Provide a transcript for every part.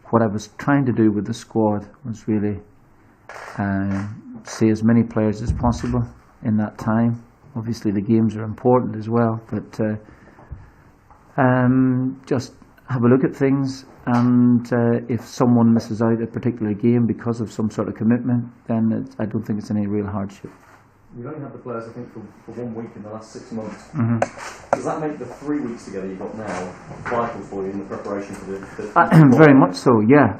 what I was trying to do with the squad was really see as many players as possible in that time. Obviously the games are important as well, but just have a look at things, and if someone misses out a particular game because of some sort of commitment, then I don't think it's any real hardship. You've only had the players, I think, for 1 week in the last 6 months. Mm-hmm. Does that make the 3 weeks together you've got now vital for you in the preparation for the very much so, yeah.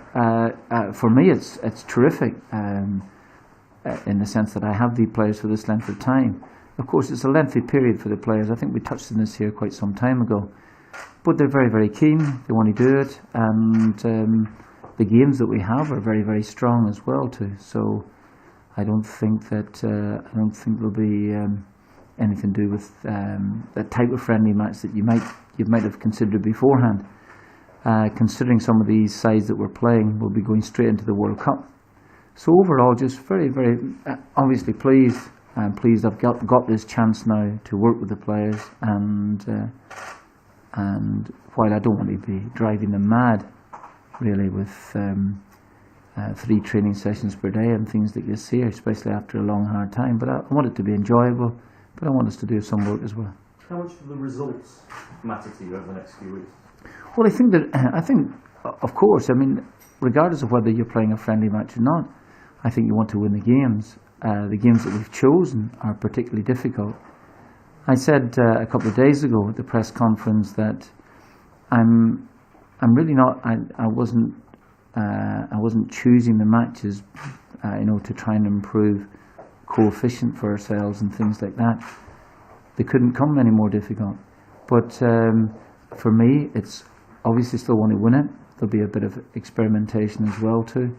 For me, it's terrific in the sense that I have the players for this length of time. Of course, it's a lengthy period for the players. I think we touched on this here quite some time ago. But they're very, very keen. They want to do it, and the games that we have are very, very strong as well too. So I don't think there'll be anything to do with that type of friendly match that you might have considered beforehand. Considering some of these sides that we're playing will be going straight into the World Cup. So overall, just very, very obviously pleased. I'm pleased I've got this chance now to work with the players, and while I don't want to be driving them mad, really, with 3 training sessions per day and things that you see, especially after a long, hard time. But I want it to be enjoyable, but I want us to do some work as well. How much do the results matter to you over the next few weeks? Well, I think, of course, I mean, regardless of whether you're playing a friendly match or not, I think you want to win the games. The games that we've chosen are particularly difficult. I said a couple of days ago at the press conference that I'm really not. I wasn't choosing the matches, to try and improve coefficient for ourselves and things like that. They couldn't come any more difficult. But for me, it's obviously still want to win it. There'll be a bit of experimentation as well too.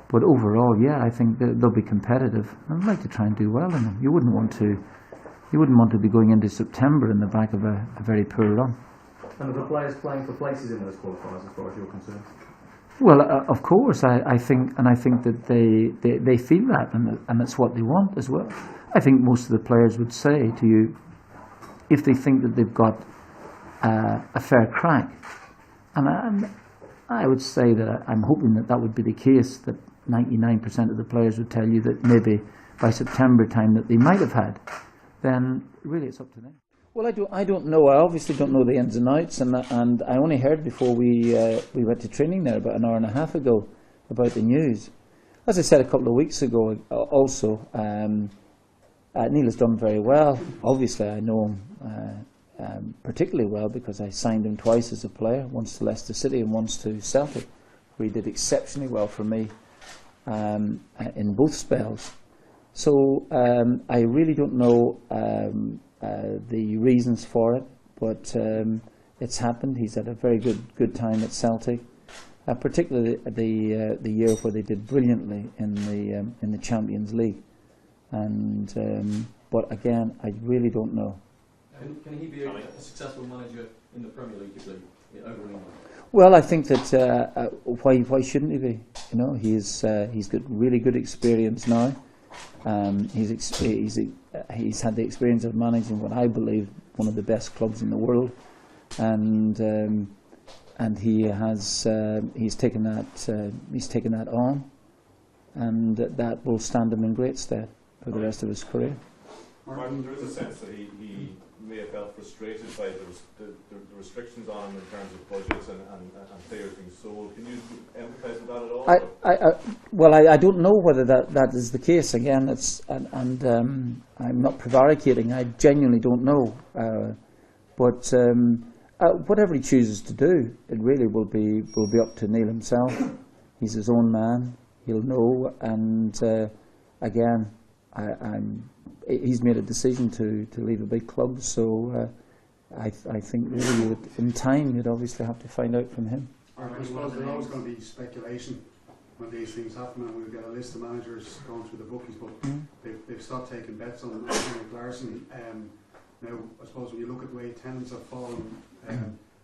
But overall, yeah, I think they'll be competitive. I'd like to try and do well in them. You wouldn't want to be going into September in the back of a very poor run. And are the players playing for places in those qualifiers, as far as you're concerned? Well, of course, I think that they feel that, and that's what they want as well. I think most of the players would say to you, if they think that they've got a fair crack, and I would say that I'm hoping that would be the case, that 99% of the players would tell you that maybe by September time that they might have had, then really it's up to them. Well, I don't know. I obviously don't know the ins and outs, and I only heard before we went to training there about an hour and a half ago about the news. As I said a couple of weeks ago, also Neil has done very well. Obviously, I know him particularly well because I signed him twice as a player, once to Leicester City and once to Celtic, where he did exceptionally well for me in both spells. So I really don't know the reasons for it, but it's happened. He's had a very good time at Celtic, particularly the year where they did brilliantly in the Champions League. And but again, I really don't know. Can he be a successful manager in the Premier League over England? Well, I think that why shouldn't he be? You know, he's got really good experience now. He's had the experience of managing what I believe one of the best clubs in the world, and he's taken that on, and that will stand him in great stead for the rest of his career. Martin, there is a sense that he may have felt frustrated by the restrictions on him in terms of budgets and players being sold. Can you empathise with that at all? I don't know whether that is the case. Again, I'm not prevaricating. I genuinely don't know. But whatever he chooses to do, it really will be up to Neil himself. He's his own man. He'll know. And again, he's made a decision to leave a big club, so I think really in time you'd obviously have to find out from him. I suppose there's always going to be speculation when these things happen, and we've got a list of managers going through the bookies, but they've stopped taking bets on Henrik Larsson. Now, I suppose when you look at the way tenants have fallen,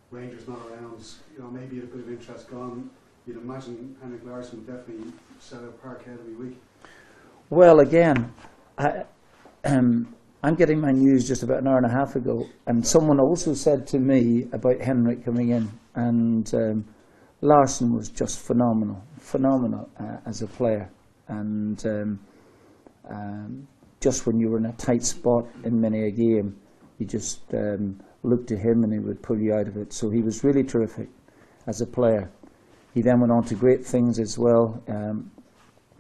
Rangers not around, maybe a bit of interest gone. You'd imagine Henrik Larsson would definitely sell out Parkhead every week. Well, again, I'm getting my news just about an hour and a half ago, and someone also said to me about Henrik coming in, and Larsson was just phenomenal as a player, and just when you were in a tight spot in many a game, you just looked to him and he would pull you out of it. So he was really terrific as a player. He then went on to great things as well,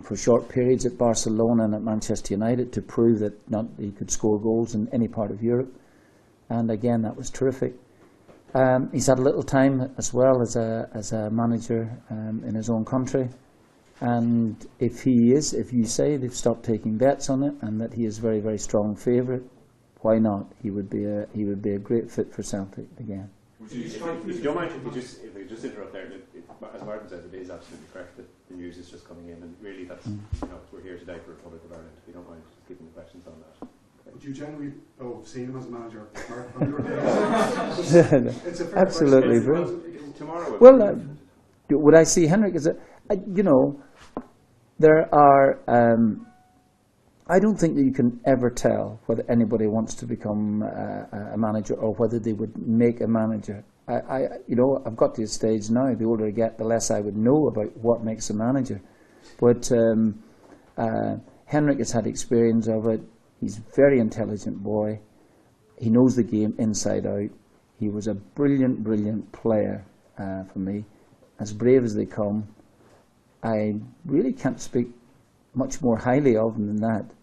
for short periods at Barcelona and at Manchester United, to prove that he could score goals in any part of Europe. And again, that was terrific. He's had a little time as well as a manager in his own country. And if you say they've stopped taking bets on it and that he is very, very strong favourite, why not? He would be a great fit for Celtic again. If you don't mind, if I just interrupt there, as Martin says, it is absolutely correct that the news is just coming in, and really that's, we're here today for Republic of Ireland. If you don't mind just keeping the questions on that. Would you generally see him as a manager? It's a fair absolutely, question. Tomorrow. Well, would I see Henrik as there are. I don't think that you can ever tell whether anybody wants to become a manager or whether they would make a manager. I've got to a stage now, the older I get, the less I would know about what makes a manager. But Henrik has had experience of it. He's a very intelligent boy. He knows the game inside out. He was a brilliant, brilliant player for me. As brave as they come. I really can't speak much more highly of him than that.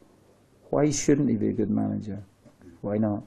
Why shouldn't he be a good manager? Why not?